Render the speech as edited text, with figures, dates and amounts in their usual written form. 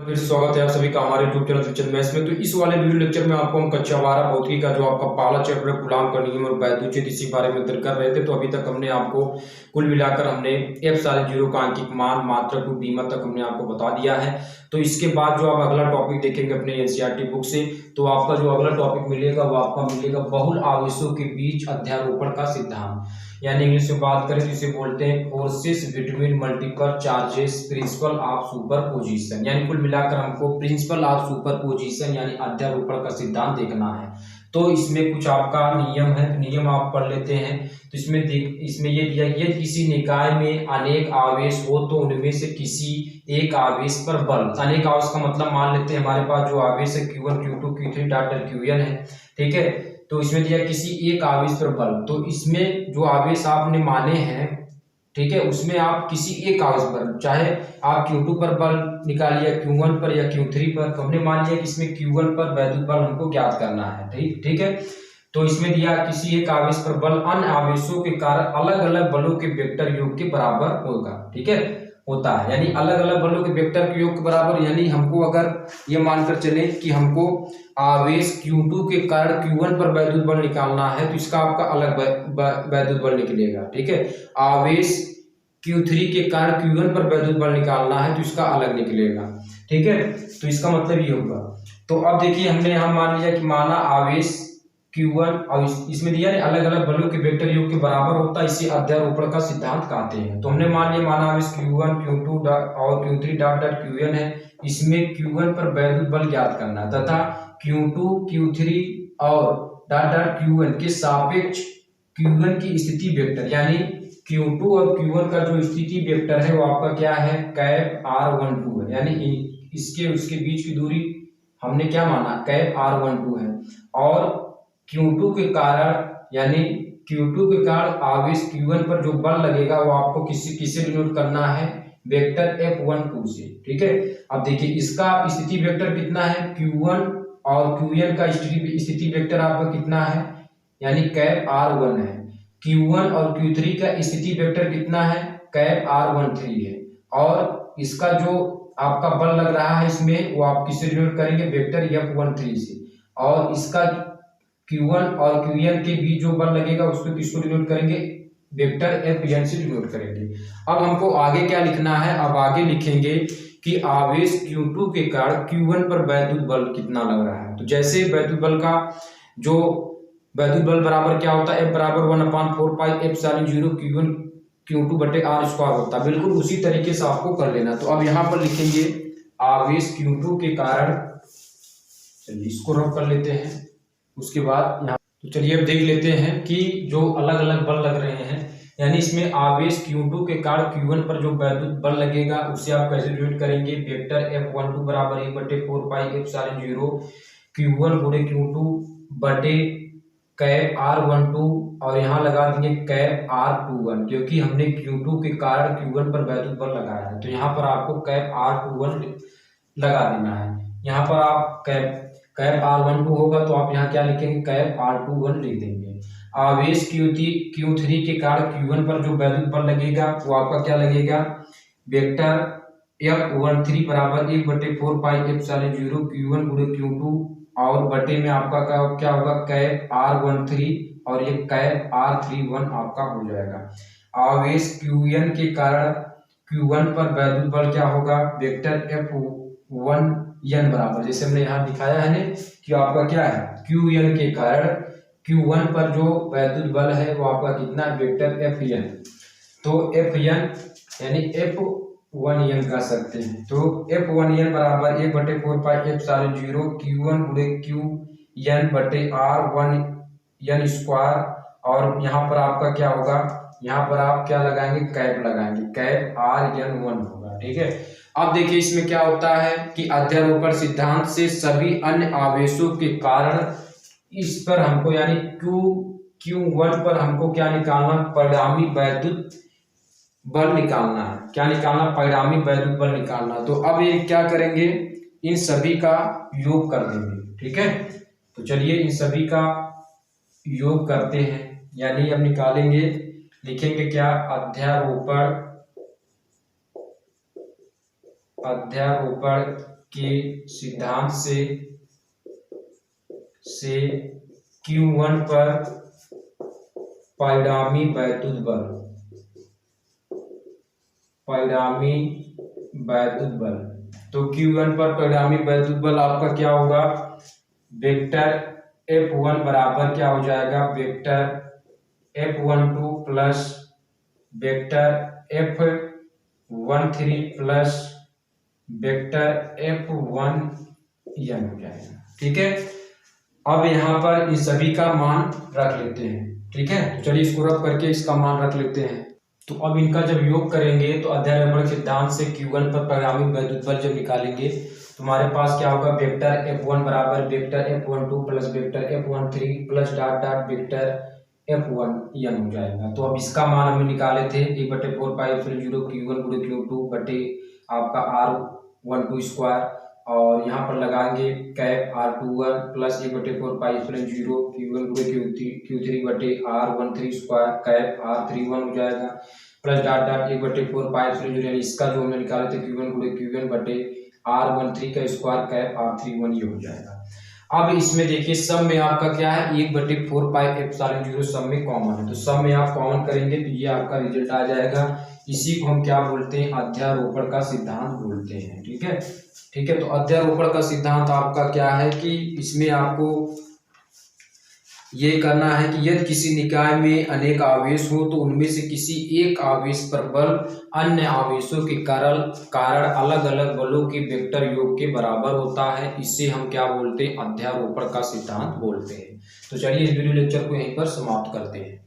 फिर स्वागत है आप सभी का हमारे यूट्यूब चैनल फ्यूचर मैथ्स में। तो इस वाले वीडियो लेक्चर में आपको हम कक्षा 12 भौतिकी का जो आपका पहला चैप्टर है कूलाम का नियम और वैद्युत इसी बारे में दर्ज कर रहे थे। तो अभी तक हमने आपको कुल मिलाकर हमने एफ सारे जीरो का आंकिक मान मात्रा टू बीमा तक हमने आपको बता दिया है। तो इसके बाद जो आप अगला टॉपिक देखेंगे अपने एनसीईआरटी बुक से, तो आपका जो अगला टॉपिक मिलेगा वो आपका मिलेगा बहुल आवेशों के बीच अध्यारोपण का सिद्धांत, यानी इंग्लिश में बात करें तो इसे बोलते हैं forces between multiple charges principle of superposition. यानी कुल मिलाकर हमको प्रिंसिपल ऑफ सुपरपोजिशन यानी अध्यारोपण का सिद्धांत देखना है। तो इसमें कुछ आपका नियम है, नियम आप पढ़ लेते हैं। तो इसमें ये दिया कि यदि किसी निकाय में अनेक आवेश हो तो उनमें से किसी एक आवेश पर बल, अनेक आवेश का मतलब मान लेते हैं हमारे पास जो आवेश है Q1 Q2 Q3 dot Qn है, ठीक है। तो इसमें दिया किसी एक आवेश पर बल, तो इसमें जो आवेश आपने माने हैं, ठीक है, उसमें आप किसी एक आवेश पर, चाहे आप Q2 पर बल निकालिए Q1 पर या Q3 पर, तो हमने मान लिया कि इसमें Q1 पर वैद्युत बल हमको ज्ञात करना है, ठीक है। तो इसमें दिया किसी एक आवेश पर बल अन्य आवेशों के कारण अलग अलग बलों के वेक्टर योग के बराबर होगा, ठीक है, होता है। यानी अलग अलग बलों के वेक्टर के योग के बराबर, यानी हमको अगर ये मानकर चले कि हमको आवेश Q2 के कारण Q1 पर वैद्युत बल निकालना है, तो इसका आपका अलग वैद्युत बल निकलेगा, ठीक है। आवेश Q3 के कारण Q1 पर वैद्युत बल निकालना है तो इसका अलग निकलेगा, ठीक है। तो इसका मतलब ये होगा। तो अब देखिए हमने यहाँ मान लिया कि माना आवेश Q1 और इसमें दिया है अलग अलग बलों के वेक्टर योग के बराबर होता है, इसे अध्यारोपण का सिद्धांत कहते हैं। तो हमने मान लिया माना आवेश Q1 Q2 और Q3 डॉट डॉट Qn है, इसमें Q1 पर वैद्युत बल ज्ञात करना है तथा Q2 Q3 और डॉट डॉट Qn के सापेक्ष Q1 की स्थिति वेक्टर, यानी Q2 और Q1 का जो स्थिति वेक्टर है वो आपका क्या है, कैप R12 है। यानी इसके उसके बीच की दूरी हमने क्या माना, कैप R12 है। और Q2 के कारण, यानी Q2 के कारण आवेश Q1 पर जो बल लगेगा वो आपको किससे डिनोट करना है, वेक्टर F12 से, ठीक है। अब देखिए इसका स्थिति वेक्टर कितना है, Q1 और Qn का स्थिति वेक्टर आपका कितना है, यानी कैप R1 है। Q1 और Q3 का स्थिति वेक्टर कितना है, कैप R13 है। और इसका जो आपका बल लग रहा है इसमें वो आप किससे डिनोट करेंगे, वेक्टर F13 से। और इसका Q1 और Qn के बीच जो बल लगेगा उसको किसको डिनोट करेंगे, वेक्टर Fn से डिनोट करेंगे। अब हमको आगे क्या लिखना है, अब आगे लिखेंगे कि आवेश Q2 के कारण Q1 पर वैद्युत बल कितना लग रहा है। तो जैसे वैद्युत बल का जो वैद्युत बल बराबर क्या होता है, F बराबर 1/4 पाई एप्सिलॉन 0 Q1 Q2 बटे R स्क्वायर होता है। बिल्कुल उसी तरीके से आपको कर लेना। तो अब यहाँ पर लिखेंगे आवेश Q2 के कारण, चलिए इसको रब कर लेते हैं। उसके बाद यहाँ तो चलिए अब देख लेते हैं कि जो अलग अलग बल लग रहे हैं, यानी इसमें आवेश Q2 के कारण Q1 पर जो वैद्युत बल लगेगा उसे आप कैसे डिनोट करेंगे, वेक्टर F12 बराबर 1/4 पाई एप्सिलॉन 0 Q1 गुणे Q2 बटे कैप R12 और यहाँ लगा देंगे कैप R21, क्योंकि हमने Q2 के कारण Q1 पर वैद्युत बल लगाया है। तो यहाँ पर आपको कैप R21 लगा देना है। यहाँ पर आप कैप R12 होगा तो आप यहाँ क्या लिखेंगे, कैप R21 लिख देंगे। आवेश Q3 के कारण Q1 पर जो वैद्युत बल लगेगा वो आपका क्या लगेगा, वेक्टर F13 बराबर 1/4 पाई एप्सिलॉन 0 Q1 गुणे Q2 और बटे में आपका क्या होगा, कैप R13 और ये कैप R31 आपका हो जाएगा। आवेश Qn के कारण Q1 पर वैद्युत बल क्या होगा, वेक्टर F1n बराबर, जैसे हमने यहाँ दिखाया है ना कि आपका क्या है, Qn के कारण Q1 पर जो वैद्युत बल है वो आपका कितना है, वेक्टर Fn। तो Fn यानी F1n कर सकते हैं। तो F1n बराबर 1/4 पाई एप्सिलॉन 0 Q1 गुणे Qn बटे R1n स्क्वायर। और यहाँ पर आपका क्या होगा, यहाँ पर आप क्या लगाएंगे, कैप लगाएंगे, कैप Rn1 होगा, ठीक है। अब देखिए इसमें क्या होता है कि अध्यारोपण सिद्धांत से सभी अन्य आवेशों के कारण इस पर हमको, यानी Q1 पर हमको क्या निकालना, परिणामी वैद्युत बल निकालना है। क्या निकालना, परिणामी वैद्युत बल निकालना। तो अब ये क्या करेंगे, इन सभी का योग कर देंगे, ठीक है। तो चलिए इन सभी का योग करते हैं, यानी अब निकालेंगे, लिखेंगे क्या, अध्यारोपण के सिद्धांत से Q1 पर परिणामी वैद्युत बल, तो Q1 पर परिणामी वैद्युत बल आपका क्या होगा, वेक्टर F1 बराबर क्या हो जाएगा, vector F12 plus vector F13 plus vector F1n हो जाएगा। ठीक है, अब यहाँ पर इन सभी का मान रख लेते हैं। ठीक है, तो चलिए इसको रख करके इसका मान रख लेते हैं। तो अब इनका जब योग करेंगे तो अध्यारोपण सिद्धांत से Q1 पर परिणामी वैद्युत बल जब निकालेंगे तो हमारे पास क्या होगा, वेक्टर F1 बराबर vector F12 plus vector F13 plus dot dot vector F1n हो जाएगा। तो अब इसका मान हमने निकाले थे 1/4π0 Q1 × Q2 बटे आपका R12 स्क्वायर, और यहाँ पर लगाएंगे cap R21 plus 1/4π0 Q1 × Q3 बटे R13 स्क्वायर कैप R31 हो जाएगा, प्लस डॉट डॉट 1/4π0 यानी इसका जो हमने निकाले थे Q1 × Qn बटे R13 का स्क्वायर कैप R31 ये हो जाएगा। अब इसमें देखिए सब में आपका क्या है, 1/4πε0 सब में कॉमन है, तो सब में आप कॉमन करेंगे तो ये आपका रिजल्ट आ जाएगा। इसी को हम क्या बोलते हैं, अध्यारोपण का सिद्धांत बोलते हैं। ठीक है, ठीक है, तो अध्यारोपण का सिद्धांत आपका क्या है कि इसमें आपको ये करना है कि यदि किसी निकाय में अनेक आवेश हो तो उनमें से किसी एक आवेश पर बल अन्य आवेशों के कारण अलग अलग बलों के वेक्टर योग के बराबर होता है। इसे हम क्या बोलते हैं, अध्यारोपण का सिद्धांत बोलते हैं। तो चलिए इस वीडियो लेक्चर को यहीं पर समाप्त करते हैं।